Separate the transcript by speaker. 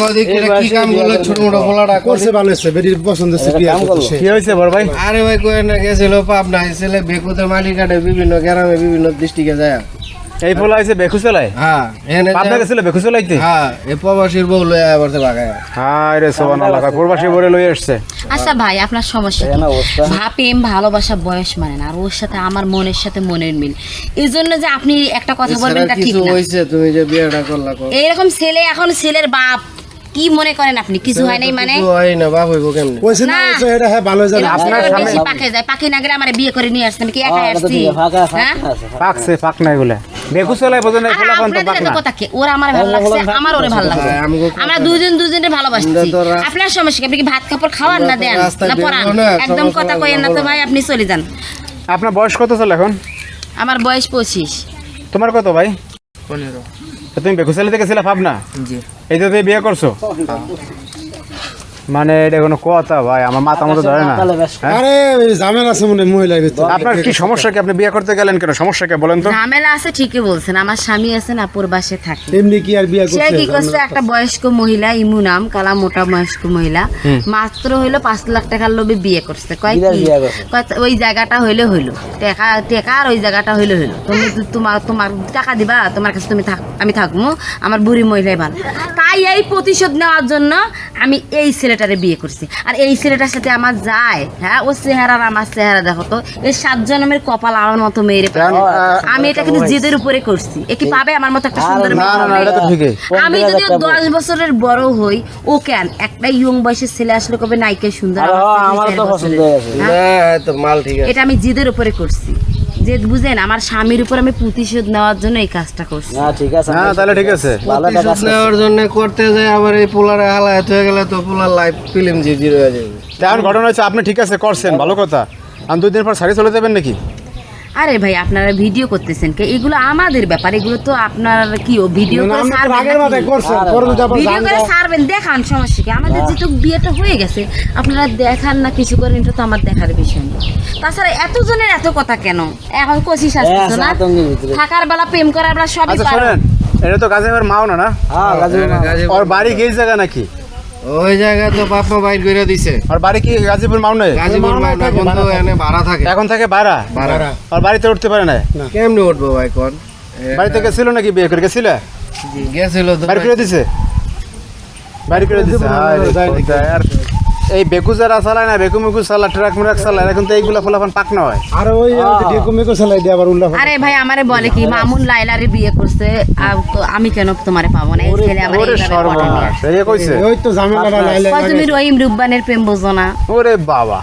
Speaker 1: কদিক কি কাম করলো ছোট মোটো পোলাটা
Speaker 2: করছে ভালো হচ্ছে বেরির পছন্দ হচ্ছে বিয়ে করছে
Speaker 3: কি হয়েছে বড় ভাই?
Speaker 1: আরে ভাই কই না গেছিল পাবনা ছেলে বেকুতে মাটি কাটে বিভিন্ন গ্রামে বিভিন্ন ডিস্ট্রিক্টে যায়।
Speaker 3: এই পোলা হইছে বেকু চলাই?
Speaker 1: হ্যাঁ এনে
Speaker 3: পাবনা গেছিল বেকু চলাইতে?
Speaker 1: হ্যাঁ এই প্রবাসীর বউ লয়ে আবার ভাগায়।
Speaker 3: হায় রে সুবহানাল্লাহ, প্রবাসী বলে লই আসছে।
Speaker 4: আচ্ছা ভাই আপনার সমস্যা কি? প্রেম ভালোবাসা বয়স মানে না, আর ওর সাথে আমার মনের সাথে মনের মিল, এই জন্য যে আপনি একটা কথা বলবেন তা ঠিক
Speaker 1: কিছু
Speaker 4: না।
Speaker 1: হইছে তুমি যে বিয়েটা করলা
Speaker 4: এইরকম ছেলে এখন ছেলের বাপ কি মনে করেন আপনি? কিছু হয় নাই মানে?
Speaker 1: কিছু হয় না, বাপ হইব কেমনে?
Speaker 2: কইছে না হচ্ছে এটা হ্যাঁ ভালো জানে
Speaker 3: আপনার সামনে
Speaker 4: বেশি পাকে যায়, পাকে না গেলে আমার বিয়ে করে নিয়ে আসছেন কি একা আসছি? হ্যাঁ
Speaker 3: পাকছে পাক নাই বলে বেকু চলাই বোঝেন না, পোলা পর্যন্ত পাক না।
Speaker 4: কথা কি ওর আমার ভালো লাগছে, আমার ওরে ভালো লাগছে, আমরা দুজনে ভালোবাসছি। আপনার সমস্যা কি? আপনি কি ভাত কাপড় খাওয়ার না দেন না পড়ান? একদম কথা কইেন না তো ভাই, আপনি চলে যান।
Speaker 3: আপনার বয়স কত চলে এখন?
Speaker 4: আমার বয়স 25।
Speaker 3: তোমার কত ভাই?
Speaker 1: 15।
Speaker 3: তুমি বেকু চলাইতে গেছিলা পাবনা?
Speaker 1: জি।
Speaker 3: এই তো তুমি বিয়ে করছো? মানে এটা কোনো কথা ভাই, আমার মাথা মতো ধরে না।
Speaker 2: আরে ঝামেলা আছে মনে মহিলার ভিতর।
Speaker 3: আপনার কি সমস্যা কি? আপনি বিয়ে করতে গেলেন কেন? সমস্যা কি বলেন তো?
Speaker 4: ঝামেলা আছে ঠিকই বলছেন, আমার স্বামী আছে না প্রবাসে থাকে।
Speaker 2: এমনি কি আর বিয়ে
Speaker 4: সে
Speaker 2: করছে?
Speaker 4: কি করছে, একটা বয়স্ক মহিলা, ইমু নাম, কালা মোটা বয়স্ক মহিলা, মাত্র হইলো 5 লাখ টাকার লোভে বিয়ে করছে। কয় কি কয় ওই জায়গাটা হইলে হইলো টাকা আর ওই জায়গাটা হইলে হইলো, তুমি তোমার টাকা দিবা, তোমার কাছে তুমি থাক, আমি থাকবো, আমার বুড়ি মহিলাই ভালো। তাই এই প্রতিশোধ নেওয়ার জন্য আমি এই ছেলেটারে বিয়ে করছি। আর এই ছেলেটার সাথে আমার যায়, হ্যাঁ ও চেহারা আর আমার চেহারা দেখো তো, এই 7 জন্মের কপাল আমার মতো মেয়েরে পাবে। আমি এটা কিন্তু জেদের উপরে করছি। এ কি পাবে আমার মতো একটা সুন্দর মেয়ে?
Speaker 3: না না, এটা তো ঠিকই।
Speaker 4: আমি যদি 10 বছরের বড় হই, ও কেন একটা ইয়ং বয়সের ছেলে আসলে কবে নায়িকা সুন্দর? আমার তো পছন্দ হয়েছে।
Speaker 1: হ্যাঁ তো মাল ঠিক আছে।
Speaker 4: এটা আমি জিদের উপরে করছি, জেদ বুঝেন, আমার স্বামীর উপর আমি প্রতিশোধ নেওয়ার জন্য এই কাজটা করছি।
Speaker 3: না তাহলে ঠিক আছে।
Speaker 1: প্রতিশোধ নেওয়ার জন্য করতে যায় আবার এই পোলারে হালায়াত হয়ে গেলে তো পোলার লাইফ ফিল্ম জিরো হয়ে যাবে।
Speaker 3: এখন ঘটনা হচ্ছে আপনি ঠিক আছে করছেন, ভালো কথা। আর 2 দিন পর সারি চলে যাবেন নাকি?
Speaker 4: আরে ভাই আপনারা ভিডিও করতেছেন কে? এগুলো আমাদের ব্যাপার, এগুলো তো আপনার কি ও ভিডিও করে ছাড়বেন
Speaker 2: আগের মাথায়
Speaker 4: নাকি?
Speaker 2: করছে পরে যদি আবার
Speaker 4: ভিডিও করে ছাড়বেন, দেখান, সমস্যা কি? আমাদের যেহেতু বিয়েটা হয়ে গেছে, আপনারা দেখান না কিছু করেন, এটা তো আমার দেখার বিষয় না। তাছাড়া এতজনের এত কথা কেন? এখন কোশিশ আসছে না, থাকার বেলা প্রেম করার বেলা সবই
Speaker 3: আচ্ছা
Speaker 4: পারো।
Speaker 3: শোনেন, এটা তো গাজীপুর মাও না না? ওর বাড়ি কি জায়গা নাকি?
Speaker 1: ওই জায়গা তো বাপা বাইর করে দিছে।
Speaker 3: আর বাড়ি কি গাজীপুর মাও নয়?
Speaker 1: গাজীপুর মাওনা বন্ধু এনে ভাড়া থাকে।
Speaker 3: এখন থেকে ভাড়া? আর বাড়িতে উঠতে পারে না?
Speaker 1: কেমনে উঠবো ভাই কোন?
Speaker 3: বাড়িতে গেছিল নাকি? বিয়ে করে গেছিল?
Speaker 1: গেছিল তো।
Speaker 3: বাড়ি করে দিছে? বাড়ি করে দিছে। আর এই বেকু যারা চালায় না, বেকু মেকু চালা, ট্রাক মুরাক চালায়, এখন তো এইগুলা ফলাফল পাক না হয়।
Speaker 2: আর ওই ডেকো মেকো চালাই দিয়ে আবার উল্টা
Speaker 4: আরে ভাই আমারে বলে কি মামুন লাইলারে বিয়ে করছে, আর তো আমি কেন তোমারে পাবো না? এই ছেলে আমার
Speaker 3: ওরে
Speaker 4: এইভাবে পটে নিয়ে
Speaker 3: সর্বনাশ, এই কইছে।
Speaker 2: ওই তো ঝামেলাটা লাইলে
Speaker 4: আসে। কয় তুমি রহিম রুব্বানের প্রেম বোঝো না?
Speaker 3: ওরে বাবা।